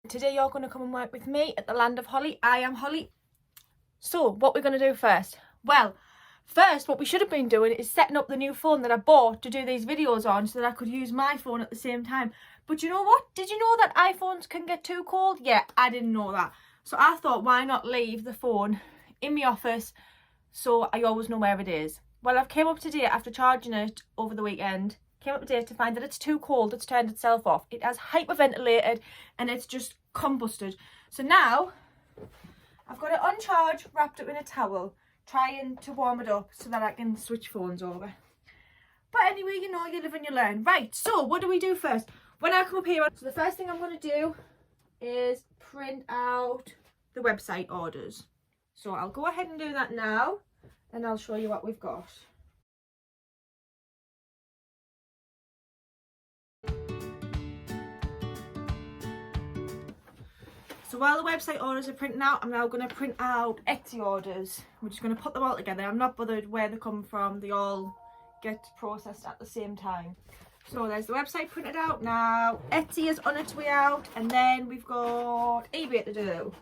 Today you're going to come and work with me at the Land of Holly. I am Holly. So what we're going to do first? Well, first what we should have been doing is setting up the new phone that I bought to do these videos on so that I could use my phone at the same time. But you know what? Did you know that iPhones can get too cold? Yeah, I didn't know that. So I thought, why not leave the phone in my office so I always know where it is. Well, I've came up today after charging it over the weekend. Came up today to find that it's too cold. It's turned itself off. It has hyperventilated and it's just combusted. So now I've got it on charge, wrapped up in a towel, trying to warm it up so that I can switch phones over. But anyway, you know, you live and you learn. Right, so what do we do first? When I come up here, so the first thing I'm going to do is print out the website orders. So I'll go ahead and do that now and I'll show you what we've got. So while the website orders are printing out, I'm now going to print out Etsy orders. We're just going to put them all together. I'm not bothered where they come from. They all get processed at the same time. So there's the website printed out now. Etsy is on its way out. And then we've got eBay to do.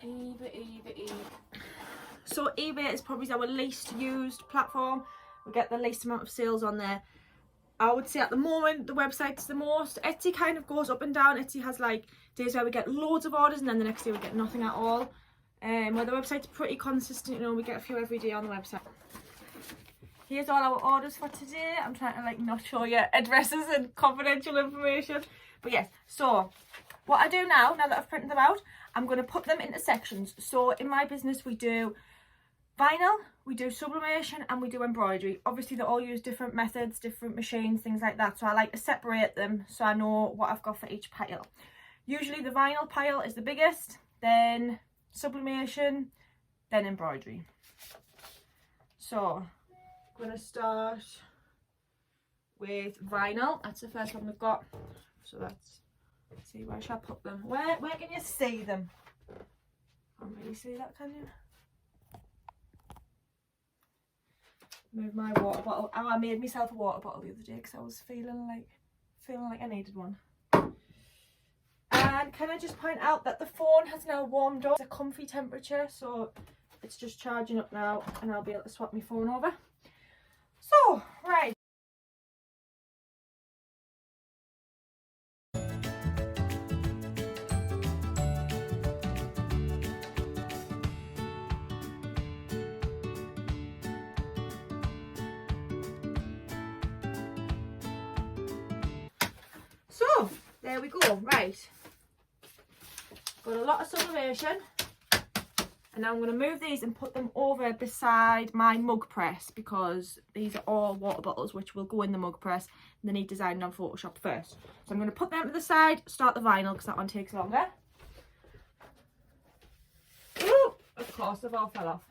eBay. So eBay is probably our least used platform. We get the least amount of sales on there. I would say at the moment the website's the most. Etsy kind of goes up and down. Etsy has like days where we get loads of orders and then the next day we get nothing at all. Where the website's pretty consistent, you know, we get a few every day on the website. Here's all our orders for today. I'm trying to like not show you addresses and confidential information. But yes, so what I do now that I've printed them out, I'm going to put them into sections. So in my business we do vinyl, we do sublimation and we do embroidery. Obviously they all use different methods, different machines, things like that. So I like to separate them so I know what I've got for each pile. Usually the vinyl pile is the biggest, then sublimation, then embroidery. So I'm going to start with vinyl. That's the first one we've got. So let's see, where shall I put them? Where can you see them? Can't really see that, can you? Move my water bottle. Oh, I made myself a water bottle the other day because I was feeling like I needed one. And can I just point out that the phone has now warmed up. It's a comfy temperature, so it's just charging up now and I'll be able to swap my phone over. So, right. So, there we go, right. Got a lot of sublimation. And now I'm going to move these and put them over beside my mug press because these are all water bottles which will go in the mug press and they need designing on Photoshop first. So I'm going to put them to the side, start the vinyl because that one takes longer. Ooh, of course they've all fell off.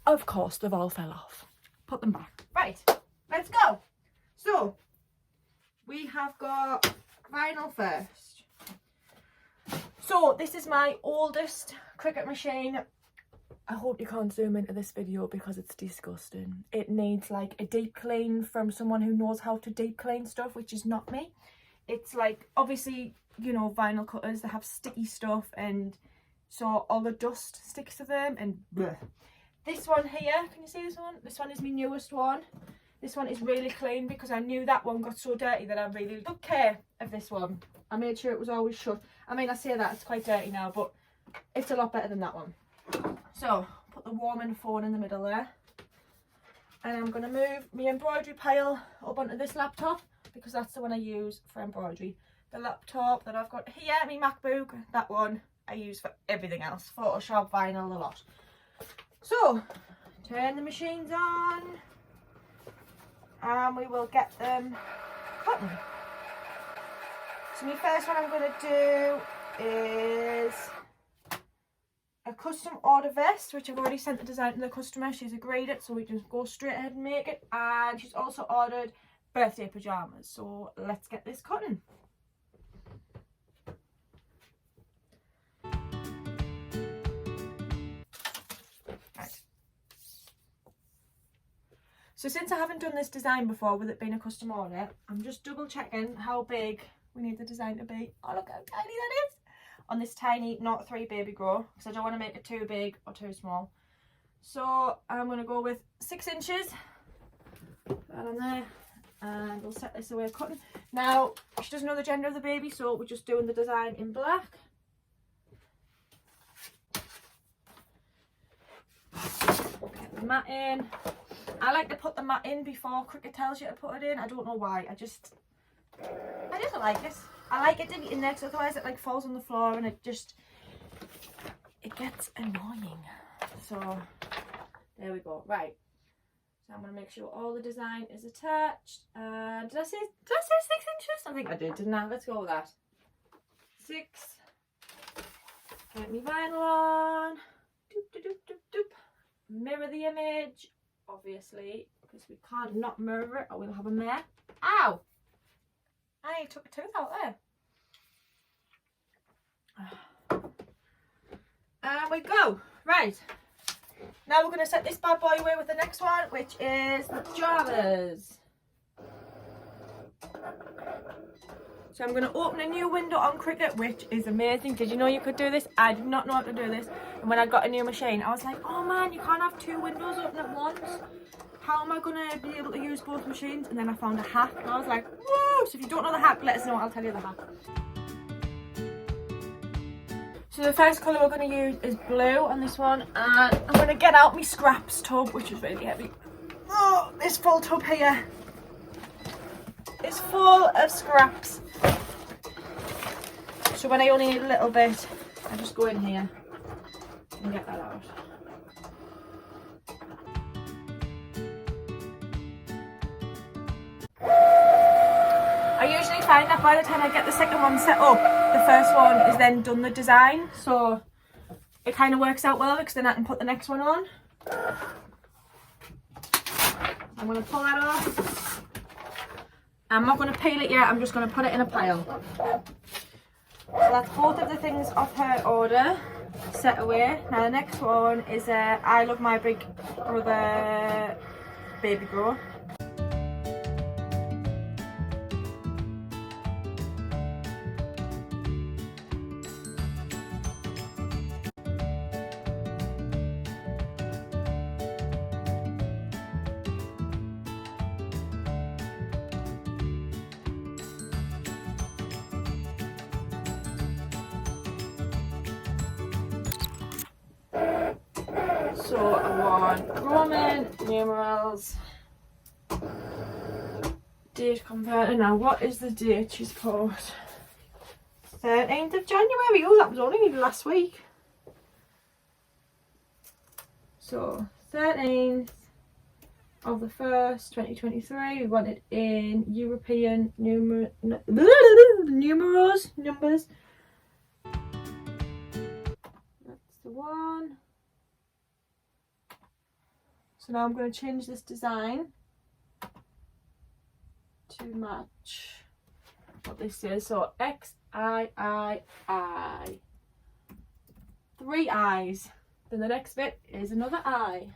Of course they've all fell off. Put them back. Right, let's go. So we have got vinyl first. So this is my oldest Cricut machine. I hope you can't zoom into this video because it's disgusting. It needs like a deep clean from someone who knows how to deep clean stuff, which is not me. It's like, obviously, you know, vinyl cutters, they have sticky stuff and so all the dust sticks to them and bleh. This one here, can you see this one? This one is my newest one. This one is really clean because I knew that one got so dirty that I really took care of this one. I made sure it was always shut. I mean, I say that, it's quite dirty now, but it's a lot better than that one. So, put the warming phone in the middle there. And I'm going to move my embroidery pile up onto this laptop because that's the one I use for embroidery. The laptop that I've got here, my MacBook, that one I use for everything else. Photoshop, vinyl, a lot. So, turn the machines on. And we will get them cutting. So my first one I'm going to do is a custom order vest, which I've already sent the design to the customer. She's agreed it, so we just go straight ahead and make it. And she's also ordered birthday pyjamas. So let's get this cutting. Right. So since I haven't done this design before with it being a custom order, I'm just double checking how big we need the design to be. Oh, look how tiny that is. On this tiny, not 3 baby grow, because I don't want to make it too big or too small. So I'm going to go with 6 inches. Put that on there. And we'll set this away cutting. Now, she doesn't know the gender of the baby, so we're just doing the design in black. Get the mat in. I like to put the mat in before Cricket tells you to put it in. I don't know why. I just like it. I like it to be in there, because otherwise it like falls on the floor and it gets annoying. So there we go. Right. So I'm going to make sure all the design is attached. Did I say 6 inches? I think I did, didn't I? Let's go with that. 6. Get me vinyl on. Doop, doop, doop, doop, doop. Mirror the image, obviously, because we can't not mirror it or we'll have a mare. Ow! I took a tooth out there. And we go. Right. Now we're going to set this bad boy away with the next one, which is the pajamas. So I'm going to open a new window on Cricket, which is amazing. Did you know you could do this? I did not know how to do this. And when I got a new machine, I was like, oh man, you can't have 2 windows open at once. How am I going to be able to use both machines? And then I found a hack and I was like, whoa! So if you don't know the hack, let us know. I'll tell you the hack. So the first colour we're going to use is blue on this one, and I'm going to get out my scraps tub, which is really heavy. Oh, this full tub here is full of scraps. So when I only need a little bit, I just go in here and get that out. I usually find that by the time I get the second one set up, the first one is then done the design, so it kind of works out well because then I can put the next one on. I'm going to pull that off. I'm not going to peel it yet, I'm just going to put it in a pile. So that's both of the things off her order, set away. Now the next one is I Love My Big Brother baby grow. So I want Roman numerals, date converter. Now what is the date she's put? 13th of January. Oh, that was only last week. So 13th of the 1st, 2023. We want it in European numbers. That's the one. So now I'm going to change this design to match what this is. So XIII. 3 eyes. Then the next bit is another eye.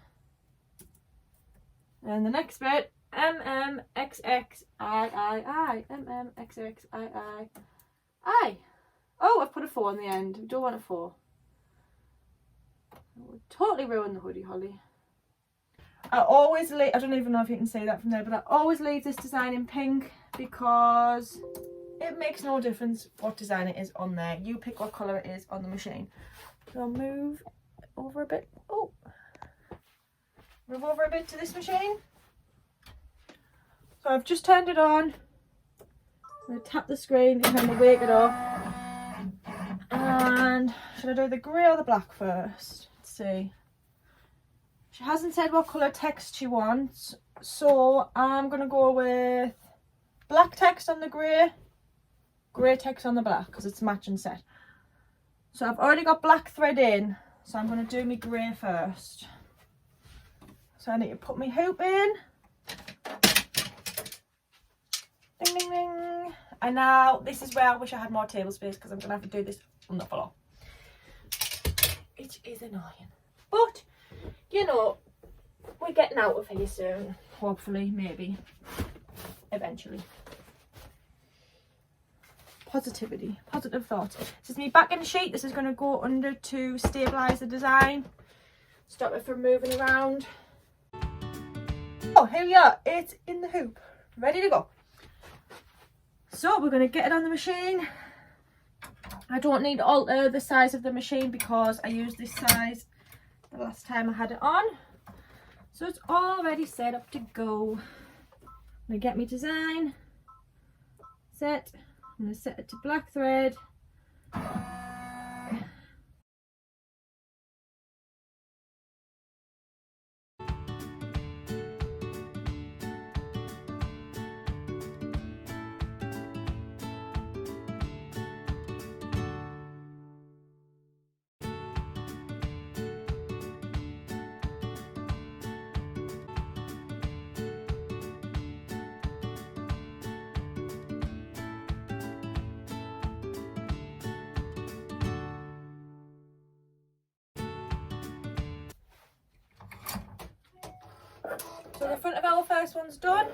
And the next bit, MMXXIII. MMXXIII. Oh, I've put a 4 on the end. We don't want a 4. It would totally ruin the hoodie holly. I always leave, I don't even know if you can see that from there, but I always leave this design in pink because it makes no difference what design it is on there. You pick what colour it is on the machine. So I'll move over a bit. Oh, move over a bit to this machine. So I've just turned it on. I'm going to tap the screen and kind of wake it up. And should I do the grey or the black first? Let's see. She hasn't said what colour text she wants, so I'm going to go with black text on the grey, grey text on the black, because it's matching set. So I've already got black thread in, so I'm going to do my grey first. So I need to put my hoop in. Ding, ding, ding. And now this is where I wish I had more table space, because I'm going to have to do this on the floor. It is annoying. But you know, we're getting out of here soon. Hopefully, maybe, eventually. positivity, positive thoughts. This is me backing sheet. This is going to go under to stabilise the design, stop it from moving around. Oh, here we are. It's in the hoop, ready to go. So we're going to get it on the machine. I don't need to alter the size of the machine because I used this size the last time I had it on. So it's already set up to go. I'm going to get my design set. I'm going to set it to black thread. So the front of our first one's done.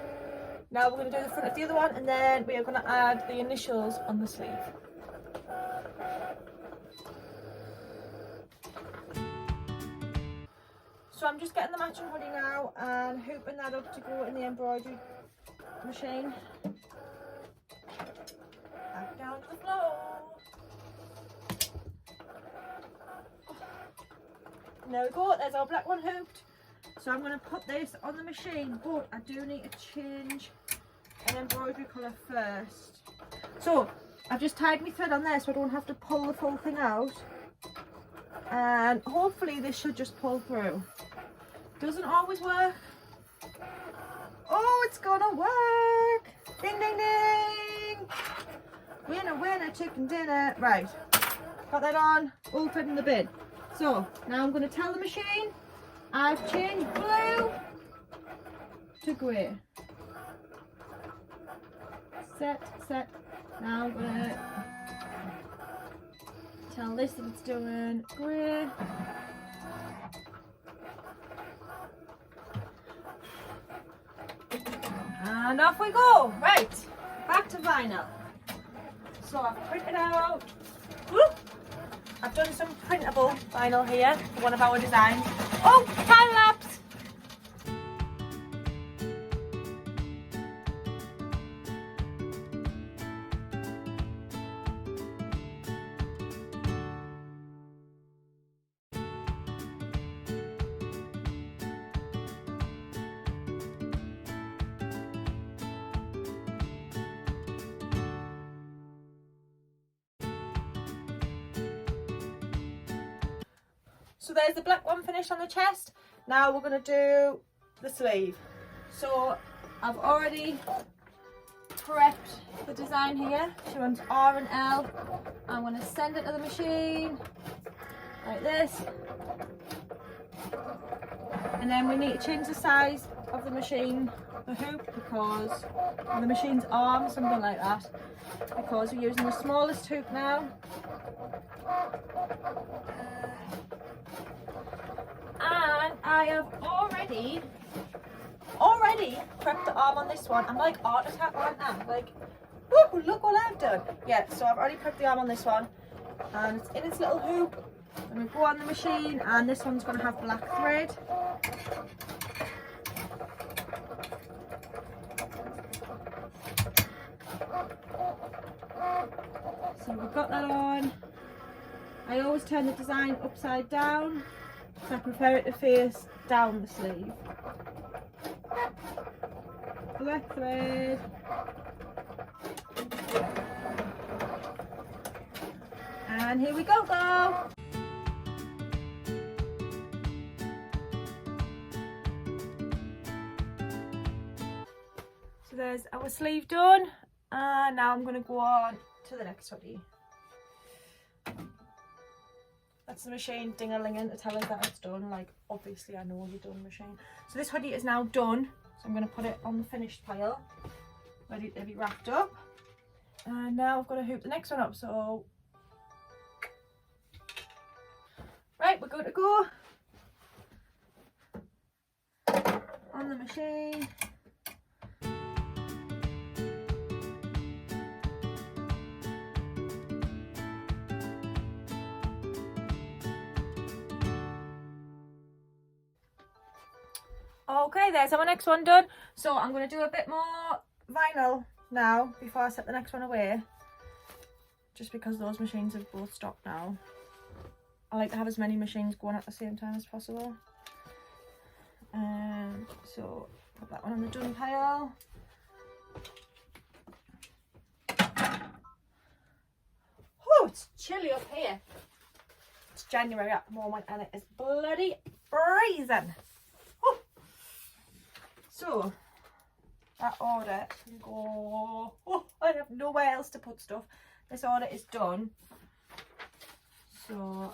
Now we're going to do the front of the other one, and then we are going to add the initials on the sleeve. So I'm just getting the matching hoodie now and hooping that up to go in the embroidery machine. Back down to the floor. And there we go, there's our black one hooped. So I'm going to put this on the machine, but I do need to change an embroidery colour first. So I've just tied my thread on there so I don't have to pull the full thing out. And hopefully this should just pull through. Doesn't always work. Oh, it's gonna work! Ding ding ding! Winner winner chicken dinner. Right, got that on, all thread in the bin. So now I'm going to tell the machine I've changed blue to grey. Set. Now I'm going to tell this that it's doing grey. And off we go. Right, back to vinyl. So I've printed out. Whoop, I've done some printable vinyl here for one of our designs. Oh, time lapse! So there's the black one finished on the chest. Now we're going to do the sleeve. So I've already prepped the design here. She wants R and L. I'm going to send it to the machine like this. And then we need to change the size of the machine, the hoop, because the machine's arm, something like that. Because we're using the smallest hoop now. And I have already prepped the arm on this one. I'm like art attack right now. Like, woo, look what I've done. Yeah, so I've already prepped the arm on this one. And it's in its little hoop. And we go on the machine, and this one's going to have black thread. So we've got that on. I always turn the design upside down, so I prefer it to face down the sleeve. Black thread. And here we go. So there's our sleeve done, and now I'm going to go on to the next hoodie. That's the machine ding-a-linging to tell us that it's done. Like, obviously I know you've done machine. So this hoodie is now done. So I'm going to put it on the finished pile, ready to be wrapped up. And now I've got to hoop the next one up. So, right, we're good to go. On the machine. Okay, there's our next one done. So I'm going to do a bit more vinyl now before I set the next one away. Just because those machines have both stopped now. I like to have as many machines going at the same time as possible. So put that one on the done pile. Oh, it's chilly up here. It's January at the moment and it is bloody freezing. Oh. So that order can go. Oh, I have nowhere else to put stuff. This order is done. So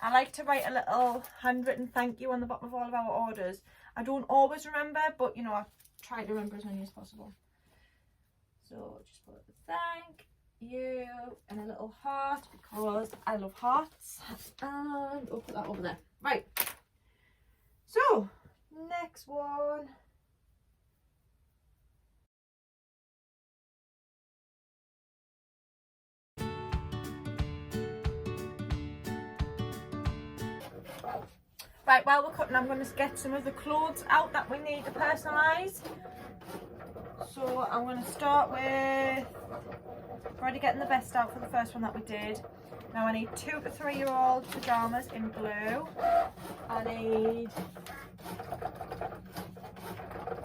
I like to write a little handwritten thank you on the bottom of all of our orders. I don't always remember, but you know, I try to remember as many as possible. So just put thank you and a little heart because I love hearts. And we'll put that over there. Right. So next one. Right, while we're cutting, I'm going to get some of the clothes out that we need to personalise. So I'm going to start with already getting the vest out for the first one that we did. Now I need 2 to 3 year old pyjamas in blue. I need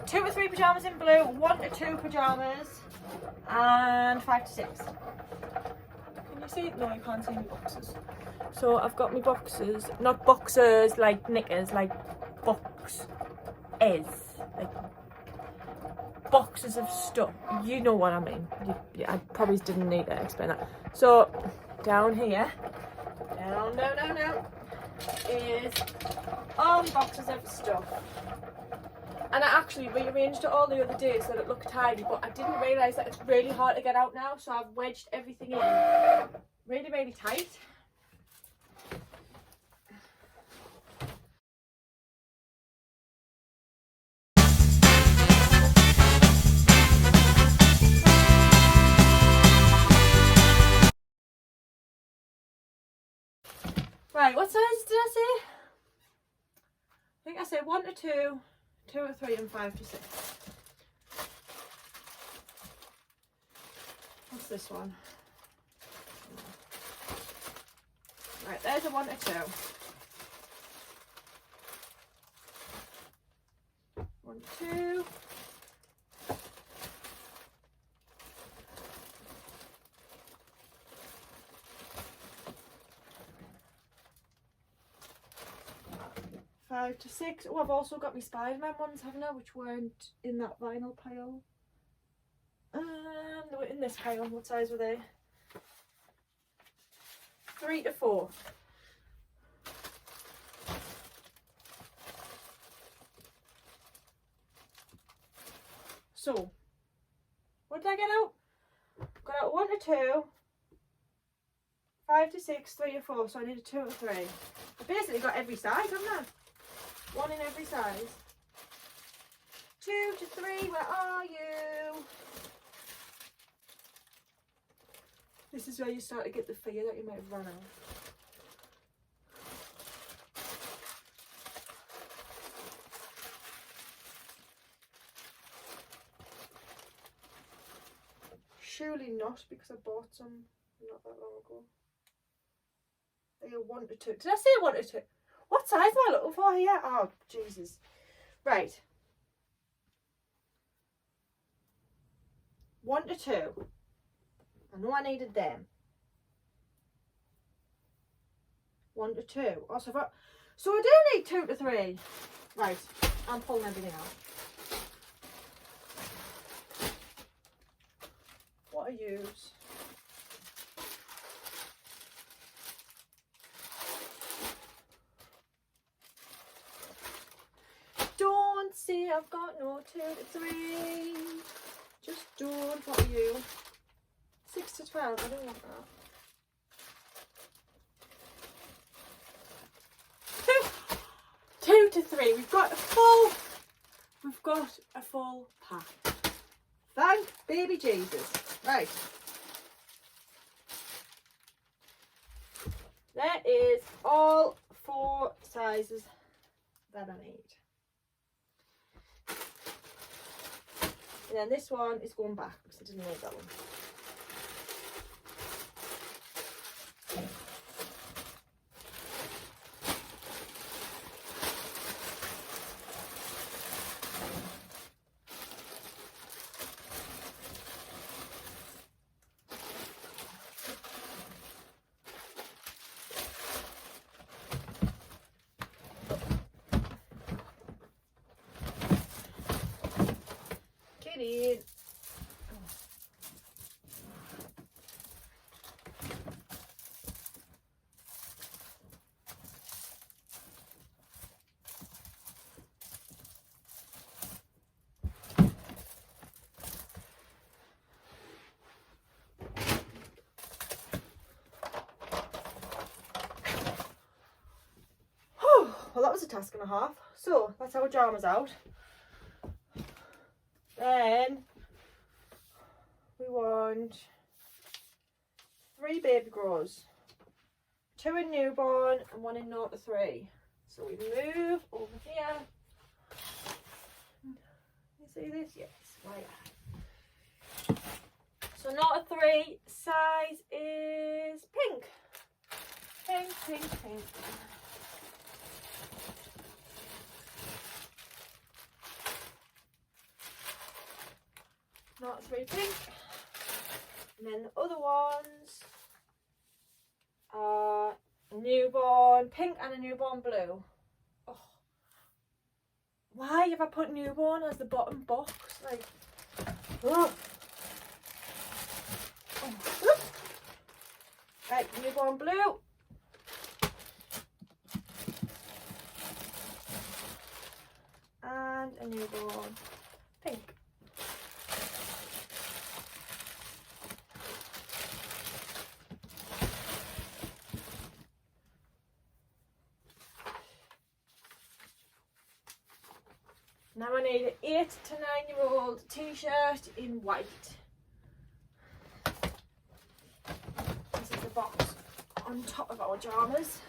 2 to 3 pyjamas in blue, 1 to 2 pyjamas, and 5 to 6. Can you see it? No, you can't see my boxes. So I've got my boxes, not boxers like knickers, like boxes, like boxes of stuff. You know what I mean. I probably didn't need to explain that. So down here, down, is all the boxes of stuff. And I actually rearranged it all the other day so that it looked tidy, but I didn't realise that it's really hard to get out now, so I've wedged everything in really, really tight. Right, what size did I say? I think I said 1 to 2, 2 to 3 and 5 to 6. What's this one? Right, there's a 1 to 2. 1 to 2. To 6. Oh, I've also got my Spider-Man ones, haven't I? Which weren't in that vinyl pile. They were in this pile. What size were they? 3 to 4. So, what did I get out? Got out 1 to 2, 5 to 6, 3 to 4. So I need a 2 to 3. I basically got every size, haven't I? 1 in every size. 2 to 3, where are you? This is where you start to get the fear that you might have run out. Surely not, because I bought some not that long ago. They are 1 to 2. Did I say 1 to 2? What size am I looking for here? Oh, Jesus. Right. 1 to 2. I know I needed them. 1 to 2. Oh, so I do need 2 to 3. Right. I'm pulling everything out. What are yous? Don't say I've got no 2 to 3. Just don't. What are you? 6 to 12. I don't want that. 2 to 3. We've got a full pack. Thank baby Jesus. Right. There is all 4 sizes that I need. And then this one is going back because I didn't need that one. Kitty. Well, that was a task and a half. So that's our pajamas out. Then we want 3 baby grows, 2 in newborn and 1 in 0 to 3. So we move over here. You see this? Yes. Right. So 0 to 3 size is pink. Pink, pink, pink. Not 3 pink, and then the other ones are a newborn pink and a newborn blue. Oh. Why have I put newborn as the bottom box? Like, oh. Oh. Right, newborn blue. And a newborn pink. Now I need an 8 to 9-year-old t-shirt in white. This is the box on top of our pajamas.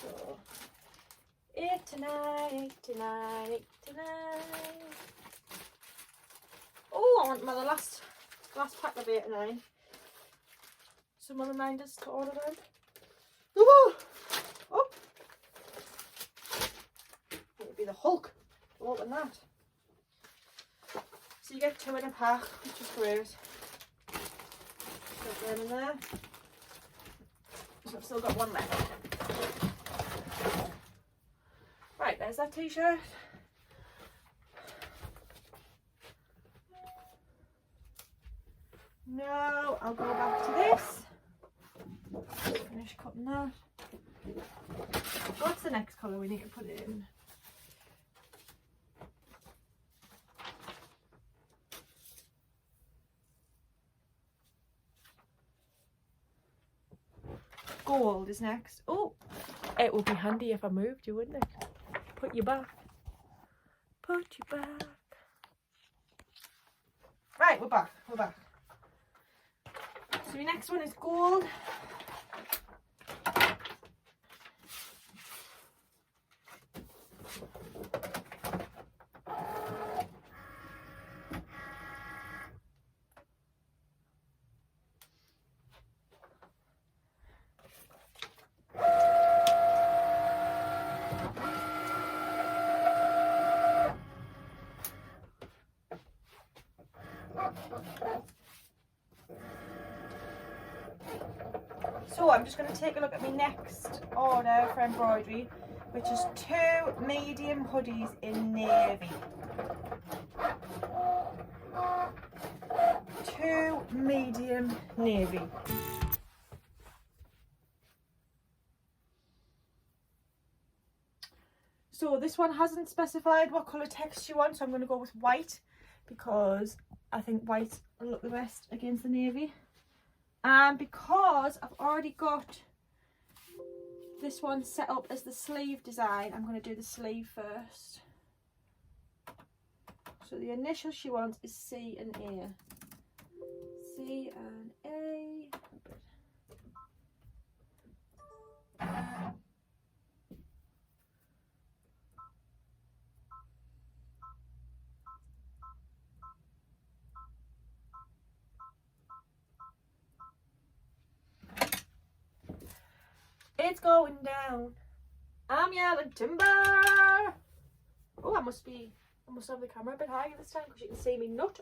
So 8 to 9, 8 to 9, 8 to 9. Oh, I want my last pack of 8 to 9. Some reminders to order them. Oh! Oh! Be the Hulk. Open that. So you get 2 in a pack, which is great. Put them in there. So I've still got 1 left. Right, there's that t-shirt. Now I'll go back to this. Finish cutting that. What's the next colour we need to put in? Gold is next. Oh, it would be handy if I moved you, wouldn't it? Put you back. Put you back. Right, we're back. We're back. So the next one is gold. So I'm just going to take a look at my next order for embroidery, which is 2 medium hoodies in navy. 2 medium navy. So this one hasn't specified what colour text she wants, so I'm going to go with white because I think white will look the best against the navy. And because I've already got this one set up as the sleeve design, I'm going to do the sleeve first. So the initial she wants is C and A. C and A. It's going down. I'm yelling timber. Oh, I must have the camera a bit higher this time because you can see me nut.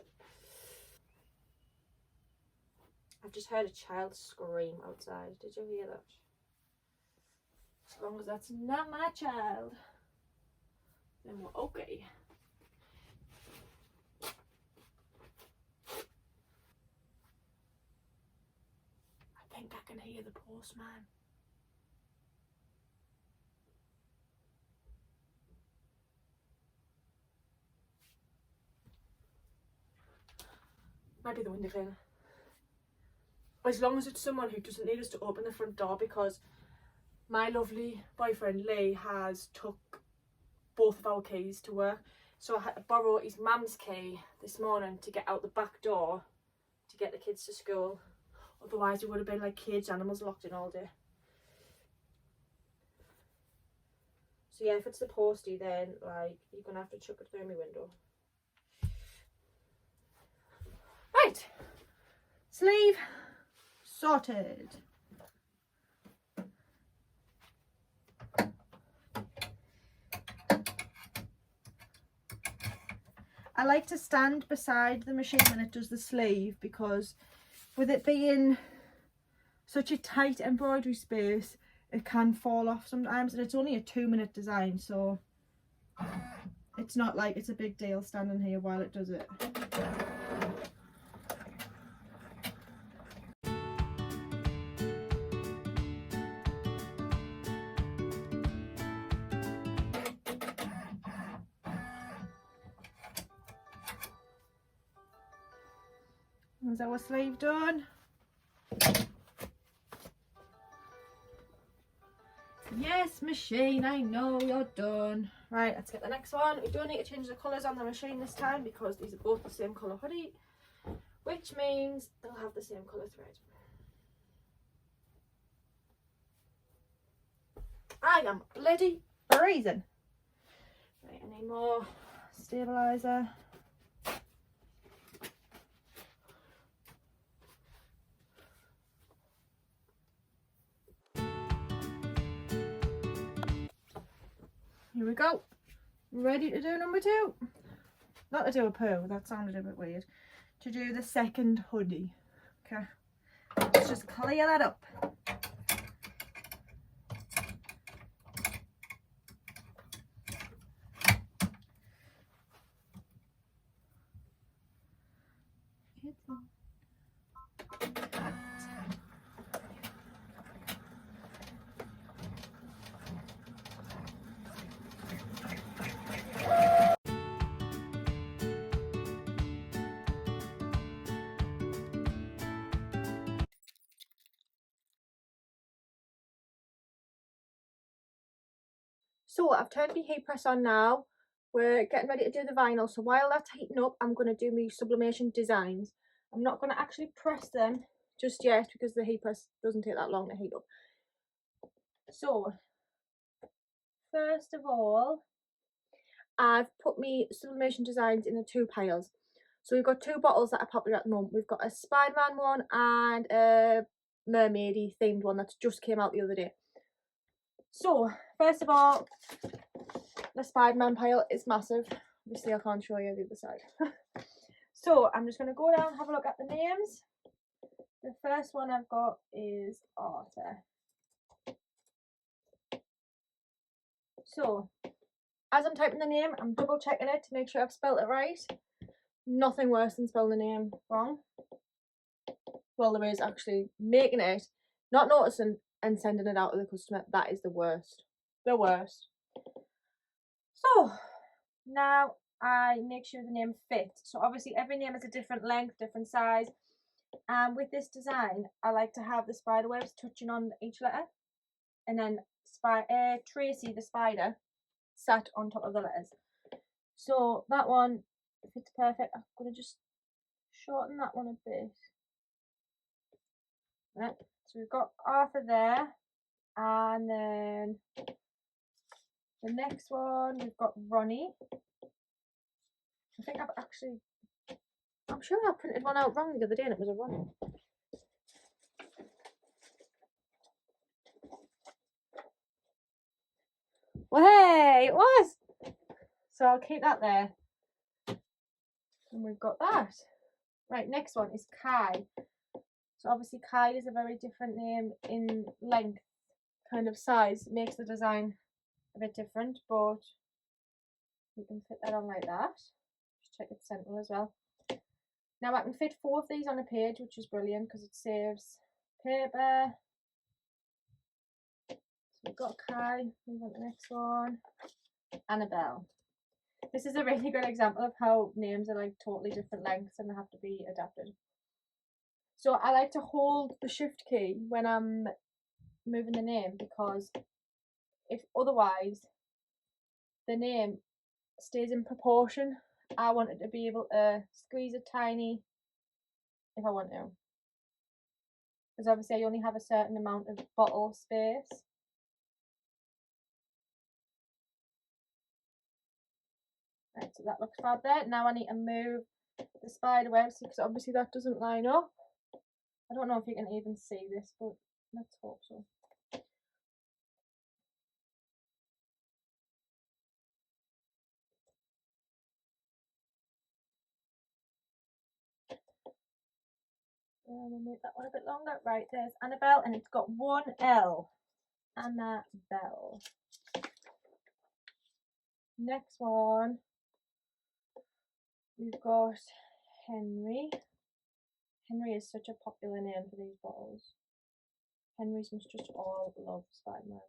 I've just heard a child scream outside. Did you hear that? As long as that's not my child, then we're okay. I think I can hear the postman. Might be the window cleaner. As long as it's someone who doesn't need us to open the front door, because my lovely boyfriend Lee has took both of our keys to work. So I had to borrow his mum's key this morning to get out the back door to get the kids to school. Otherwise it would have been like caged animals locked in all day. So yeah, if it's the postie, then like you're gonna have to chuck it through my window. Right, sleeve sorted. I like to stand beside the machine when it does the sleeve, because with it being such a tight embroidery space, it can fall off sometimes, and it's only a 2-minute design, so it's not like it's a big deal standing here while it does it. Is our sleeve done? Yes, machine, I know you're done. Right, let's get the next one. We don't need to change the colours on the machine this time because these are both the same colour hoodie, which means they'll have the same colour thread. I am bloody freezing. Right, I need more stabiliser. Here we go. Ready to do number 2. Not to do a poo, that sounded a bit weird. To do the second hoodie. Okay. Let's just clear that up. It's on. So I've turned the heat press on now. We're getting ready to do the vinyl. So while that's heating up, I'm going to do my sublimation designs. I'm not going to actually press them just yet because the heat press doesn't take that long to heat up. So first of all, I've put my sublimation designs in the 2 piles. So we've got 2 bottles that are popular at the moment. We've got a Spider-Man one and a mermaidy themed one that just came out the other day. So first of all, the Spider-Man pile is massive. Obviously I can't show you the other side. So I'm just going to go down and have a look at the names. The first one I've got is Arthur. So as I'm typing the name, I'm double checking it to make sure I've spelled it right. Nothing worse than spelling the name wrong. Well, there is actually making it, not noticing and sending it out to the customer. That is the worst. The worst. So now I make sure the name fits. So obviously every name is a different length, different size. And with this design, I like to have the spider webs touching on each letter. And then Tracy, the spider, sat on top of the letters. So that one fits perfect. I'm going to just shorten that one a bit. Right. So we've got Arthur there. And then the next one, we've got Ronnie. I think I'm sure I printed one out wrong the other day and it was a Ronnie. Well, hey, it was. So I'll keep that there. And we've got that. Right, next one is Kai. So obviously Kai is a very different name in length, kind of size. It makes the design a bit different, but you can fit that on like that. Just check it's central as well. Now I can fit 4 of these on a page, which is brilliant because it saves paper. So we've got Kai, move on to the next one. Annabelle. This is a really good example of how names are like totally different lengths and they have to be adapted. So I like to hold the shift key when I'm moving the name, because if otherwise the name stays in proportion. I want it to be able to squeeze it tiny if I want to, because obviously I only have a certain amount of bottle space. Right, so that looks fab there. Now I need to move the spider webs because obviously that doesn't line up. I don't know if you can even see this, but let's hope so. We'll make that one a bit longer. Right, there's Annabelle, and it's got 1 L. Annabelle. Next one, we've got Henry. Henry is such a popular name for these bottles. Henrys must just all love Spider-Man.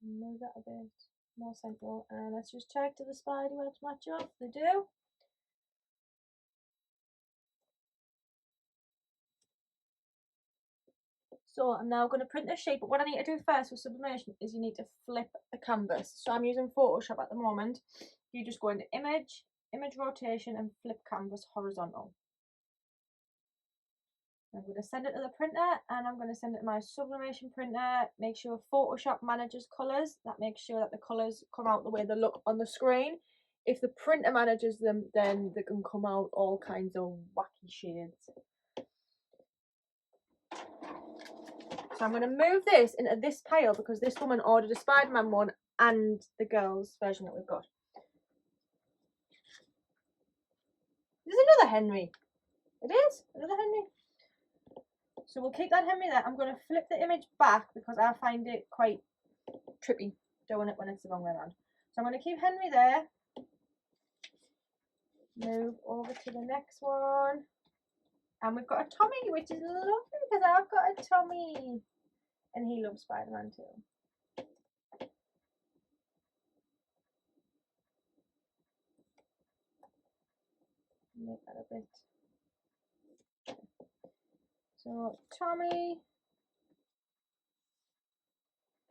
Move that a bit more central, and let's just check, do the spider webs match up? They do. So I'm now going to print this shape, but what I need to do first with sublimation is you need to flip the canvas. So I'm using Photoshop at the moment. You just go into image, image rotation, and flip canvas horizontal. I'm going to send it to the printer, and I'm going to send it to my sublimation printer. Make sure Photoshop manages colours. That makes sure that the colours come out the way they look on the screen. If the printer manages them, then they can come out all kinds of wacky shades. So I'm going to move this into this pile because this woman ordered a Spider-Man one and the girls' version that we've got. There's another Henry. It is another Henry. So we'll keep that Henry there. I'm going to flip the image back because I find it quite trippy doing it when it's the wrong way around. So I'm going to keep Henry there. Move over to the next one. And we've got a Tommy, which is lovely because I've got a Tommy. And he loves Spider-Man too. Make that a bit. So Tommy.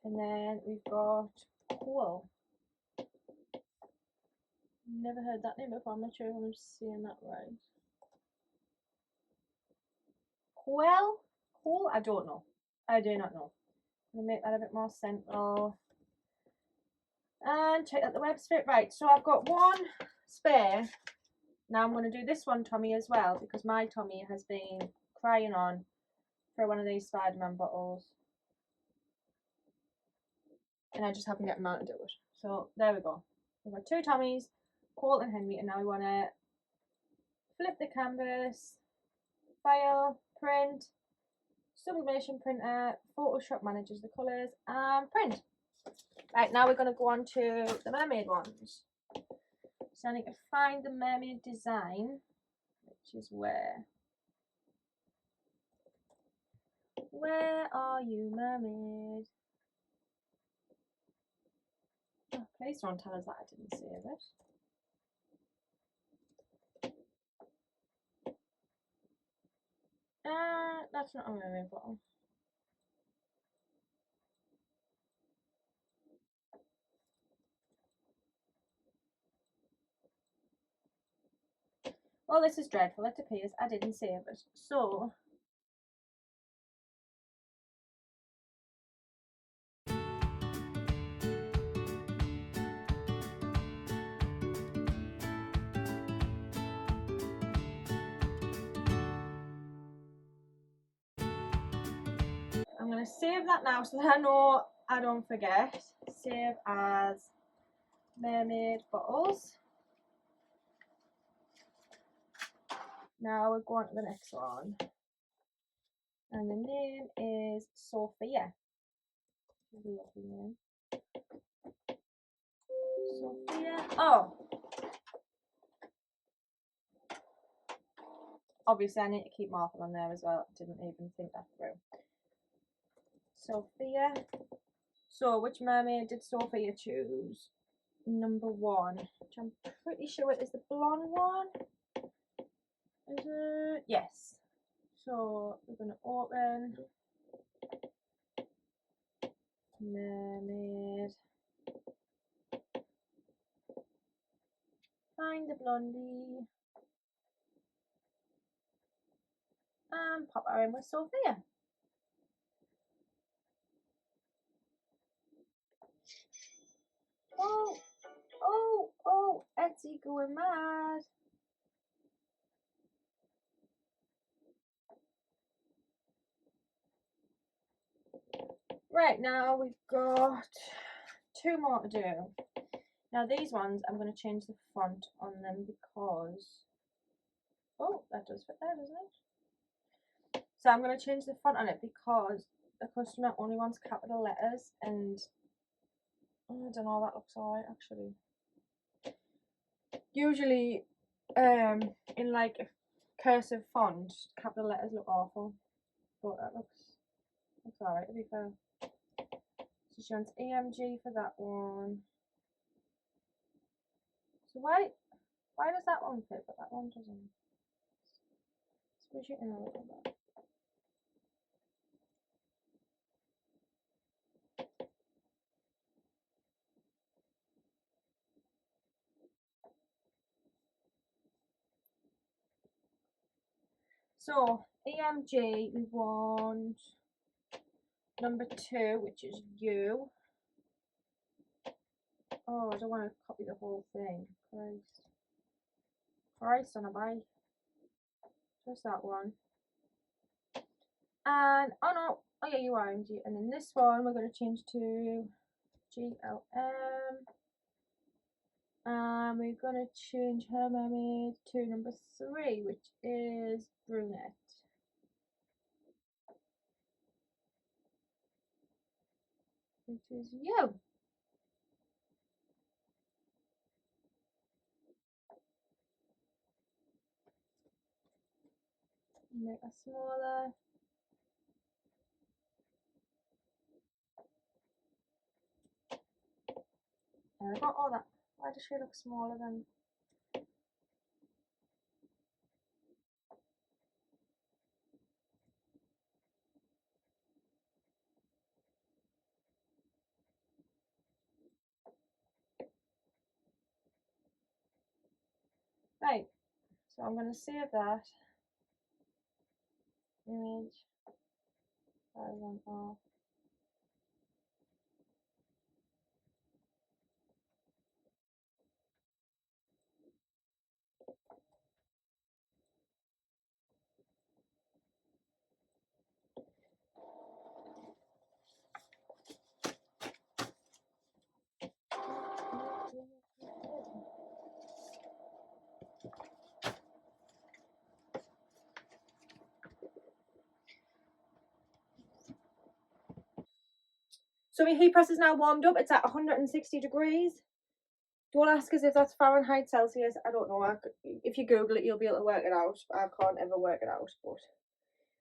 And then we've got Cool. Never heard that name before. I'm not sure if I'm saying that right. Cool? I don't know. I do not know. I'm going to make that a bit more central. And check out the webs fit. Right, so I've got 1 spare. Now I'm going to do this one Tommy as well because my Tommy has been crying on for one of these Spider-Man bottles. And I just haven't got him out to do it. So there we go. We've got 2 Tommies, Colt and Henry, and now we want to flip the canvas, file, print, sublimation printer, Photoshop manages the colours, and print. Right, now we're going to go on to the mermaid ones. So I need to find the mermaid design, which is where are you, mermaid? Oh, please don't tell us that I didn't save it. That's not a mermaid bottle. Well, this is dreadful. It appears I didn't save it. So I'm going to save that now so that I know I don't forget. Save as mermaid bottles. Now we're going to the next one. And the name is Sophia. Lovely name. Sophia. Oh! Obviously I need to keep marker on there as well. I didn't even think that through. Sophia. So which mermaid did Sophia choose? Number 1, which I'm pretty sure it is the blonde one. Is it? Yes. So we're going to open mermaid. Find the blondie. And pop her in with Sophia. Oh, oh, oh, Etsy going mad. Right, now we've got 2 more to do. Now these ones, I'm going to change the font on them because, oh, that does fit there, doesn't it? So I'm going to change the font on it because the customer only wants capital letters, and oh, I don't know, that looks alright actually. Usually, in like a cursive font, capital letters look awful, but that looks alright to be fair. So she wants EMG for that one. So why does that one fit but that one doesn't? Switch it in a little bit. So EMG, we want number 2, which is you. Oh, I don't want to copy the whole thing. Christ on a bike. Just that one. And oh no, oh yeah, you are EMG. And then this one we're going to change to GLM. And we're going to change her mermaid to number 3, which is brunette. Which is you. Make it smaller. And I got all that. Why does she look smaller than? Right, so I'm going to save that image. That one off. So my heat press is now warmed up. It's at 160 degrees. Don't ask us if that's Fahrenheit, Celsius. I don't know. If you Google it, you'll be able to work it out. I can't ever work it out. But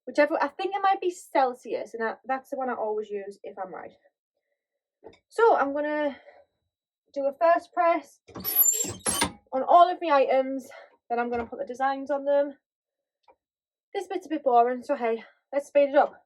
whichever, I think it might be Celsius, and that's the one I always use if I'm right. So I'm going to do a first press on all of my items. Then I'm going to put the designs on them. This bit's a bit boring, so hey, let's speed it up.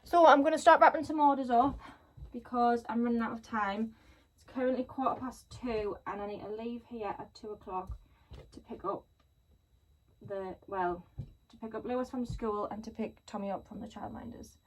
So I'm going to start wrapping some orders up because I'm running out of time. It's currently 2:15 and I need to leave here at 2 o'clock to pick up Lewis from school and to pick Tommy up from the childminders.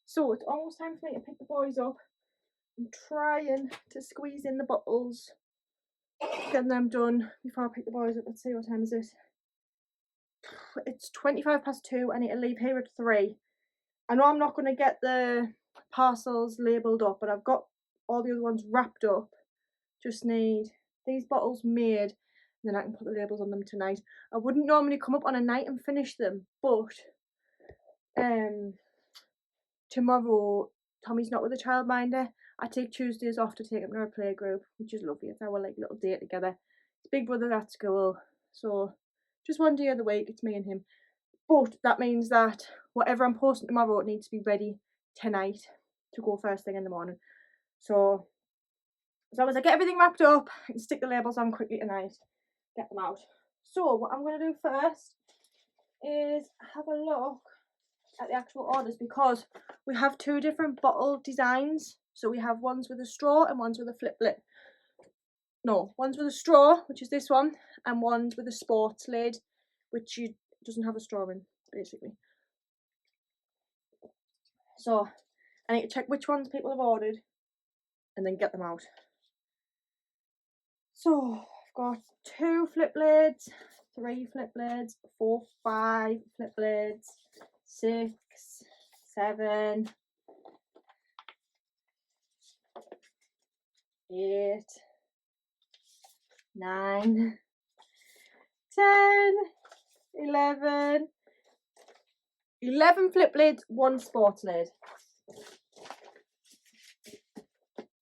So it's almost time for me to pick the boys up. I'm trying to squeeze in the bottles, get them done before I pick the boys up. Let's see, what time is it? It's 2:25 I need to leave here at 3. I know I'm not going to get the parcels labelled up, but I've got all the other ones wrapped up. Just need these bottles made, and then I can put the labels on them tonight. I wouldn't normally come up on a night and finish them, but tomorrow Tommy's not with a childminder. I take Tuesdays off to take him to a play group, which is lovely. It's our like little day together. It's big brother at school, so just one day of the week it's me and him. But that means that whatever I'm posting tomorrow, it needs to be ready tonight to go first thing in the morning. So as long as I get everything wrapped up, I can stick the labels on quickly tonight, get them out. So what I'm going to do first is have a look at the actual orders, because we have 2 different bottle designs. So we have ones with a straw and ones with a flip lid. No, ones with a straw, which is this one, and ones with a sports lid, which doesn't have a straw in, basically. So I need to check which ones people have ordered and then get them out. So I've got 2 flip lids, 3 flip lids, 4, 5 flip lids, 6, 7, 8, 9, 10, 11 flip lids, 1 sports lid.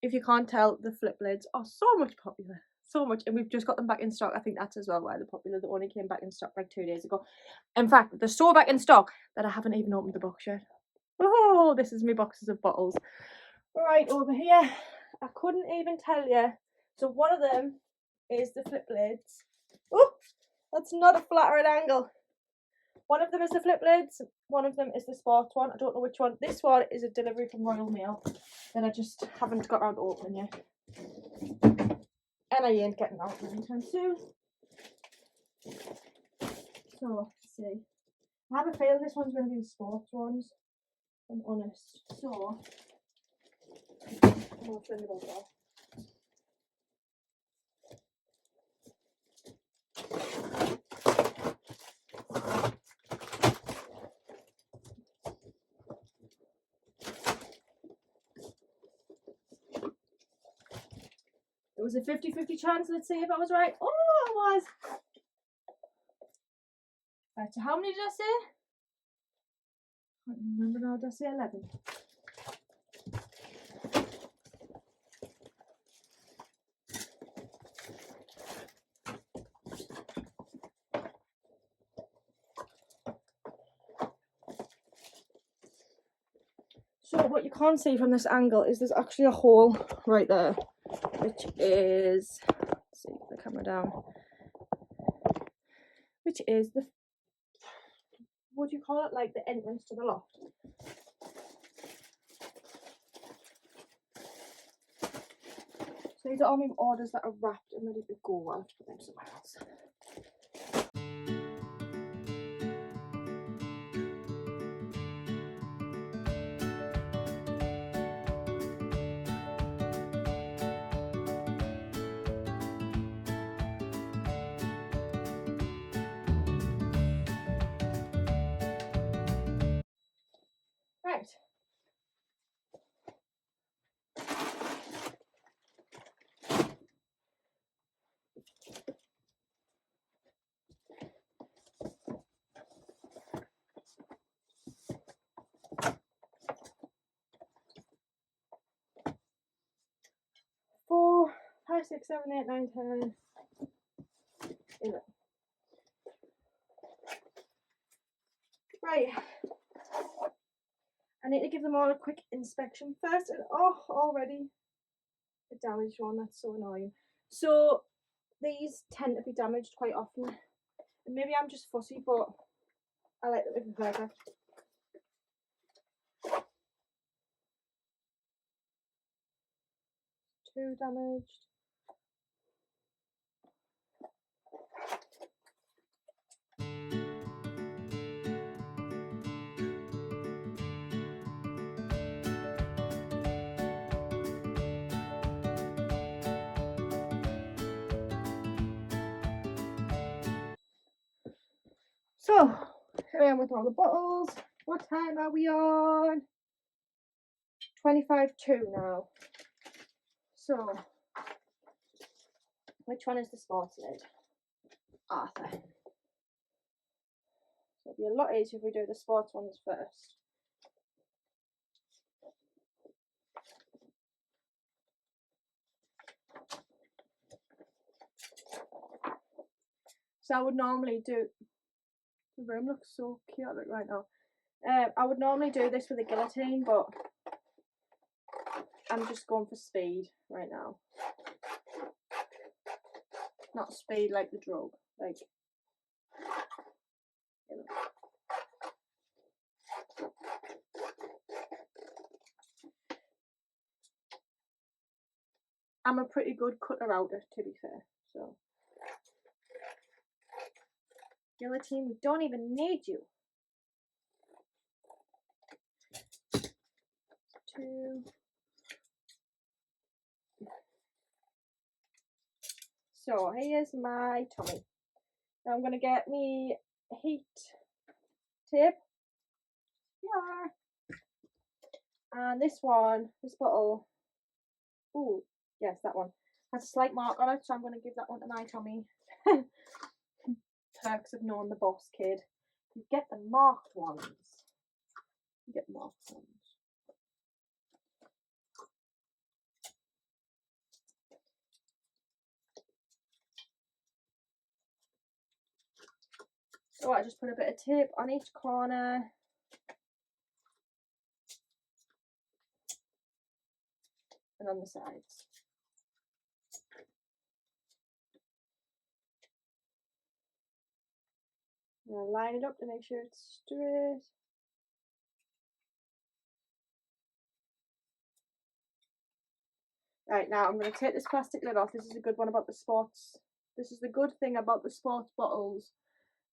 If you can't tell, the flip lids are so much popular. So much, and we've just got them back in stock. I think that's as well why they're popular. They only came back in stock like 2 days ago. In fact, they're so back in stock that I haven't even opened the box yet. Oh, this is my boxes of bottles. Right over here, I couldn't even tell you. So one of them is the flip lids. Oh, that's not a flat right angle. One of them is the flip lids, one of them is the sports one. I don't know which one. This one is a delivery from Royal Mail that I just haven't got around to opening yet. And I ain't getting out anytime soon. So, let's see. I have a feeling this one's going to be the sports ones, if I'm honest. So, I'm going to turn it over. It was a 50-50 chance. Let's see if I was right. Oh, I was. Right, so how many did I say? I can't remember now. Did I say 11? So what you can't see from this angle is there's actually a hole right there, which is, let's see, the camera down, which is the, what do you call it, like the entrance to the loft. So these are all my orders that are wrapped and ready to go. I'll have to put them somewhere else. Right. 5, 6, 7, 8, 9, 10, 11. Right. I need to give them all a quick inspection first. And oh, already a damaged one. That's so annoying. So these tend to be damaged quite often. And maybe I'm just fussy, but I like them to be perfect. Two damaged. So here I am with all the bottles. What time are we on? 25:02 now. So which one is the sports lid? Arthur. So it'll be a lot easier if we do the sports ones first. So I would normally do, the room looks so chaotic right now. I would normally do this with a guillotine, but I'm just going for speed right now. Not speed like the drug, like, you know. I'm a pretty good cutter outer, to be fair, so. Guillotine, we don't even need you. 2. So here's my tummy. Now I'm going to get me heat tape. Yeah. And this one, this bottle, oh yes, that one has a slight mark on it, so I'm going to give that one to my tummy. Perks of knowing the boss kid. You get the marked ones. You get marked ones. So I just put a bit of tape on each corner. And on the sides. I'm going to line it up to make sure it's straight. Right, now I'm going to take this plastic lid off. This is a good one about the sports. This is the good thing about the sports bottles,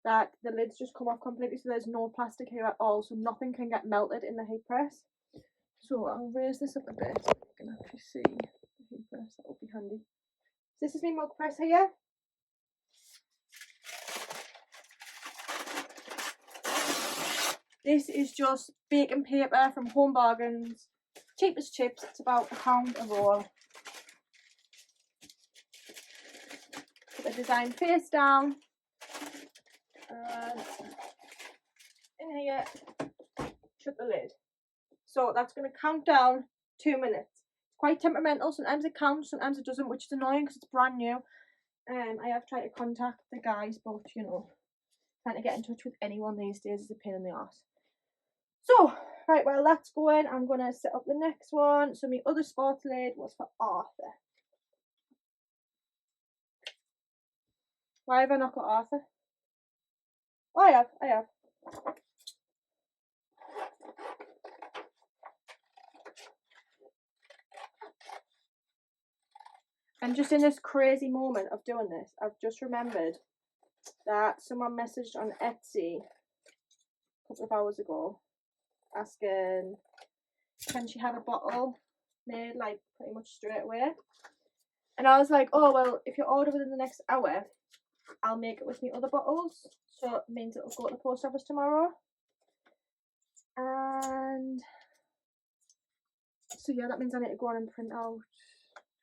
that the lids just come off completely, so there's no plastic here at all, so nothing can get melted in the heat press. So I'll raise this up a bit so you can actually see the heat press. That will be handy. So this is my mug press here. This is just baking paper from Home Bargains. Cheap as chips. It's about £1 a roll. Put the design face down. And in here, shut the lid. So that's going to count down 2 minutes. It's quite temperamental. Sometimes it counts, sometimes it doesn't, which is annoying because it's brand new. I have tried to contact the guys, but you know, trying to get in touch with anyone these days is a pain in the arse. So, right, well that's going. I'm going to set up the next one. So my other sports lid was for Arthur. Why have I not got Arthur? Oh, I have. And just in this crazy moment of doing this, I've just remembered that someone messaged on Etsy a couple of hours ago asking, can she have a bottle made like pretty much straight away? And I was like, oh, well, if you order within the next hour, I'll make it with my other bottles. So it means it'll go to the post office tomorrow. And so yeah, that means I need to go on and print out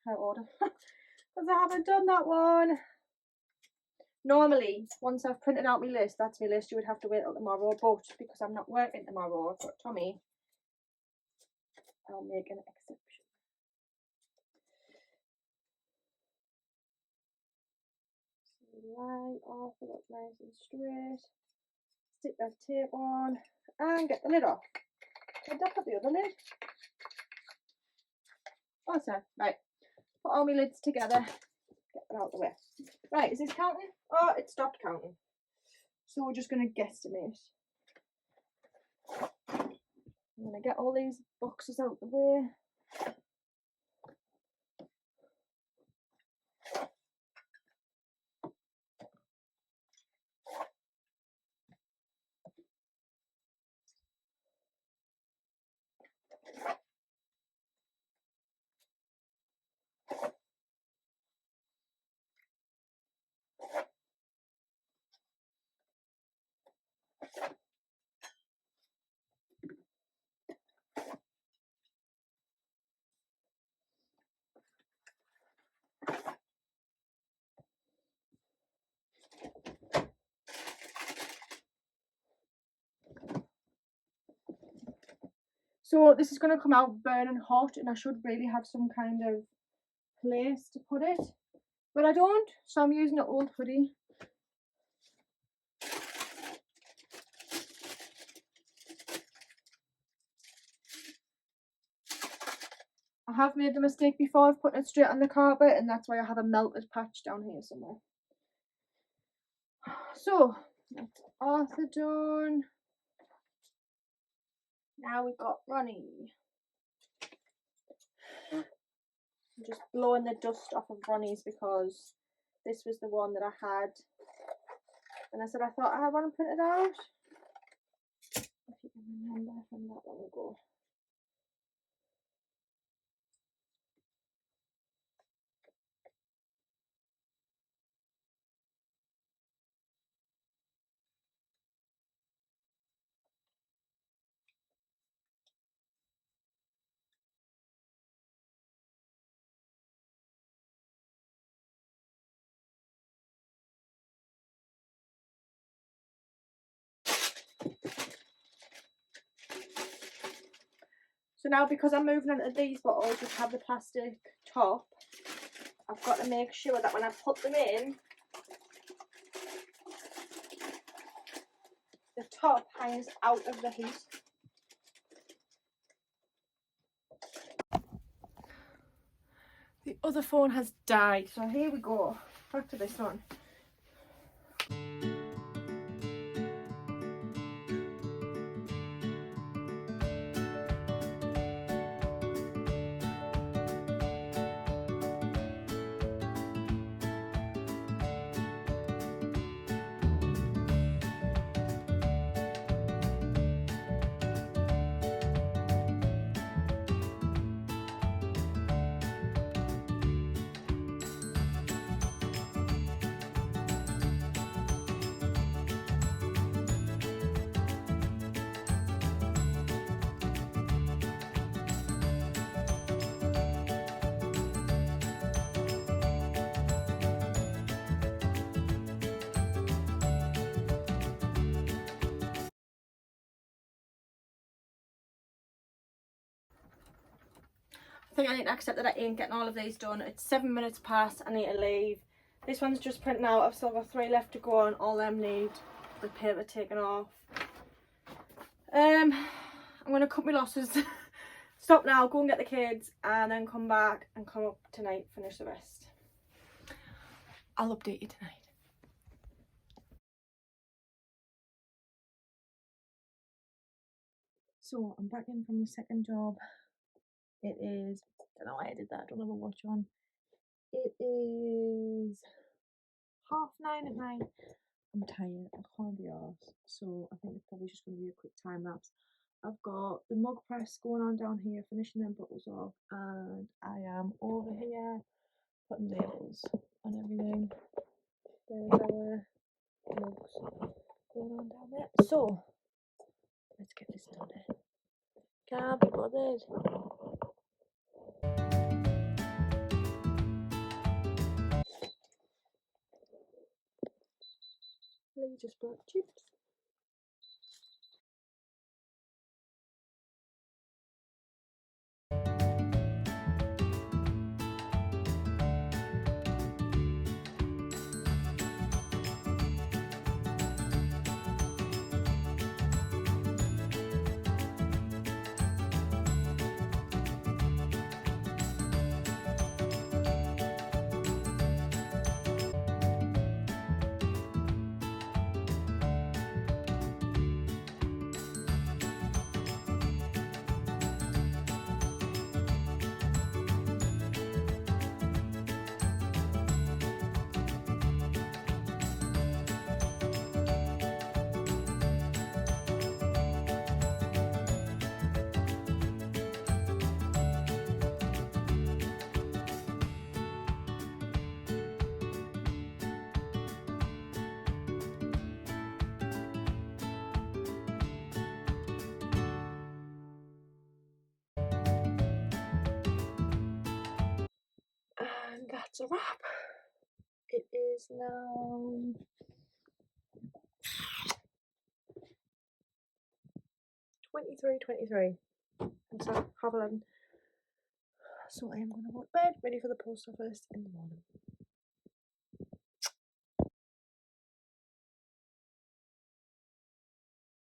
her order. Because I haven't done that one. Normally, once I've printed out my list, that's my list, you would have to wait till tomorrow. But because I'm not working tomorrow, I've got Tommy, I'll make an exception. line off, it looks nice and straight. Stick that tape on and get the lid off. Did I put the other lid? Oh, sorry. Right. Put all my lids together. Get them out of the way. Right, is this counting? Oh, it stopped counting. So we're just going to guesstimate. I'm going to get all these boxes out the way. So this is going to come out burning hot, and I should really have some kind of place to put it, but I don't, so I'm using an old hoodie. I have made the mistake before of putting it straight on the carpet, and that's why I have a melted patch down here somewhere. So that's Arthur done. Now we've got Ronnie. I'm just blowing the dust off of Ronnie's because this was the one that I had, and I said I thought I had one printed out. If you can remember from that long ago. So now, because I'm moving into these bottles which have the plastic top, I've got to make sure that when I put them in, the top hangs out of the heat. The other phone has died, so here we go. Back to this one. I think I need to accept that I ain't getting all of these done. It's 7 minutes past, I need to leave. This one's just printing out, I've still got 3 left to go and all them need the paper taken off. I'm going to cut my losses, stop now, go and get the kids, and then come back and come up tonight, finish the rest. I'll update you tonight. So I'm back in from my second job. It is, I don't know why I did that, I don't have a watch on. It is 9:30 at night. I'm tired, I can't be arsed, so I think it's probably just going to be a quick time lapse. I've got the mug press going on down here, finishing them bottles off, and I am over here putting labels on everything. There's our mugs going on down there. So, let's get this done. Can't be bothered. Lee just brought chips. that's a wrap. It is now 23:23. It's like 11:30. So I am going to go to bed, ready for the post office in the morning.